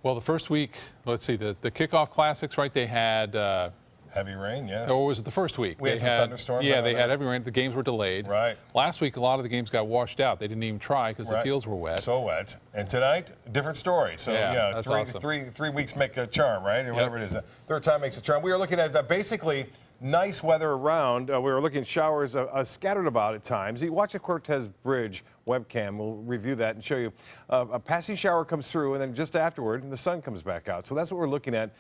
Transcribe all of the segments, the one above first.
Well, the first week, let's see, the kickoff classics, right? They had heavy rain, yes. Or was it the first week? We had some thunderstorms. Yeah, they had heavy rain. The games were delayed. Right. Last week, a lot of the games got washed out. They didn't even try because the fields were wet. So wet. And tonight, different story. So yeah, that's awesome. three weeks make a charm, right? Or whatever it is. Third time makes a charm. We are looking at basically nice weather around. We were looking at showers scattered about at times. You watch the Cortez Bridge webcam. We'll review that and show you. A passing shower comes through, and then just afterward, the sun comes back out. So that's what we're looking at.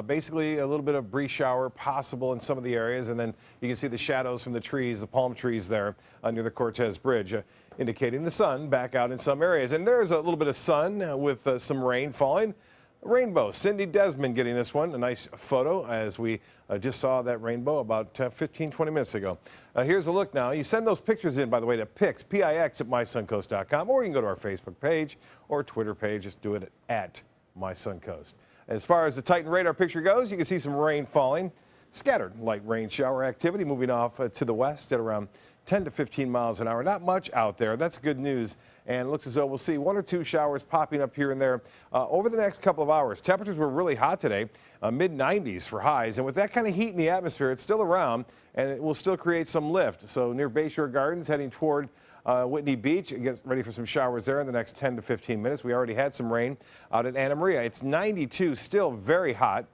Basically, a little bit of breeze shower possible in some of the areas, and then you can see the shadows from the trees, the palm trees there near the Cortez Bridge, indicating the sun back out in some areas. And there's a little bit of sun with some rain falling. Rainbow. Cindy Desmond getting this one. A nice photo as we just saw that rainbow about 15, 20 minutes ago. Here's a look now. You send those pictures in, by the way, to Pix, P-I-X at mysuncoast.com, or you can go to our Facebook page or Twitter page. Just do it at mysuncoast. As far as the Titan radar picture goes, you can see some rain falling. Scattered light rain shower activity moving off to the west at around 10 to 15 miles an hour. Not much out there. That's good news. And it looks as though we'll see one or two showers popping up here and there over the next couple of hours. Temperatures were really hot today, mid-90s for highs. And with that kind of heat in the atmosphere, it's still around, and it will still create some lift. So near Bayshore Gardens, heading toward Whitney Beach, get ready for some showers there in the next 10 to 15 minutes. We already had some rain out at Anna Maria. It's 92, still very hot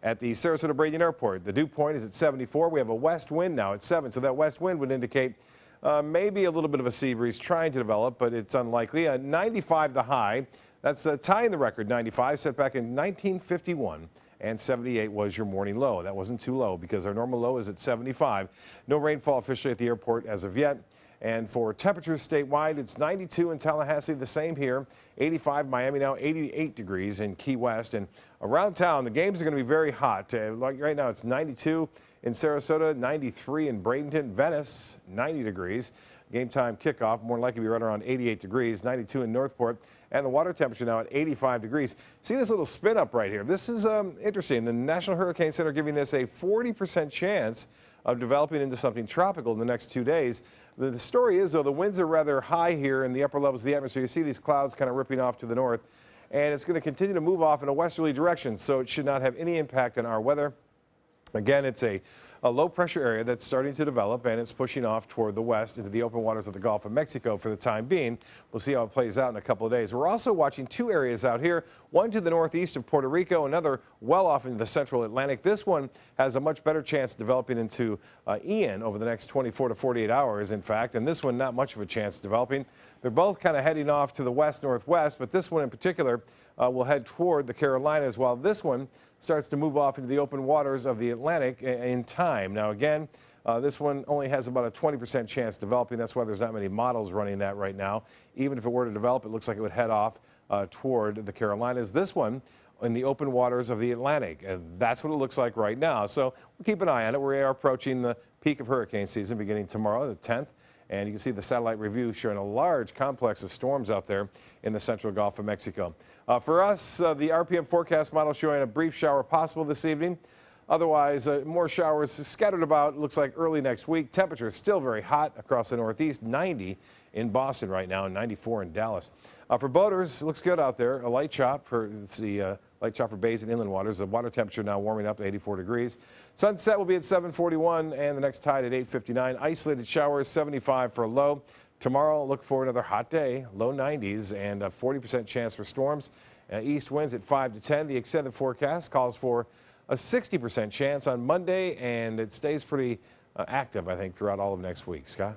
at the Sarasota Brayton Airport. The dew point is at 74. We have a west wind now at 7, so that west wind would indicate maybe a little bit of a sea breeze trying to develop, but it's unlikely. 95 the high. That's tying the record, 95, set back in 1951. And 78 was your morning low. That wasn't too low because our normal low is at 75. No rainfall officially at the airport as of yet. And for temperatures statewide, it's 92 in Tallahassee, the same here. 85 Miami now, 88 degrees in Key West. And around town, the games are going to be very hot. Like right now, it's 92 in Sarasota, 93 in Bradenton, Venice, 90 degrees. Game time kickoff, more likely to be right around 88 degrees, 92 in Northport. And the water temperature now at 85 degrees. See this little spin up right here. This is interesting. The National Hurricane Center giving this a 40% chance of developing into something tropical in the next 2 days. The story is, though, the winds are rather high here in the upper levels of the atmosphere. You see these clouds kind of ripping off to the north, and it's going to continue to move off in a westerly direction, so it should not have any impact on our weather. Again, it's a low pressure area that's starting to develop, and it's pushing off toward the west into the open waters of the Gulf of Mexico for the time being. We'll see how it plays out in a couple of days. We're also watching two areas out here, one to the northeast of Puerto Rico, another well off into the central Atlantic. This one has a much better chance of developing into Ian over the next 24 to 48 hours, in fact, and this one not much of a chance of developing. They're both kind of heading off to the west-northwest, but this one in particular will head toward the Carolinas, while this one starts to move off into the open waters of the Atlantic in time. Now, again, this one only has about a 20% chance of developing. That's why there's not many models running that right now. Even if it were to develop, it looks like it would head off toward the Carolinas. This one in the open waters of the Atlantic. That's what it looks like right now. So we'll keep an eye on it. We are approaching the peak of hurricane season beginning tomorrow, the 10th. And you can see the satellite review showing a large complex of storms out there in the central Gulf of Mexico. For us, the RPM forecast model showing a brief shower possible this evening. Otherwise, more showers scattered about. Looks like early next week. Temperatures still very hot across the northeast. 90 in Boston right now and 94 in Dallas. For boaters, it looks good out there. A light chop for the light chop for bays and inland waters. The water temperature now warming up to 84 degrees. Sunset will be at 7:41 and the next tide at 8:59. Isolated showers, 75 for a low. Tomorrow, look for another hot day, low 90s and a 40% chance for storms. East winds at 5 to 10. The extended forecast calls for a 60% chance on Monday, and it stays pretty active, I think, throughout all of next week. Scott?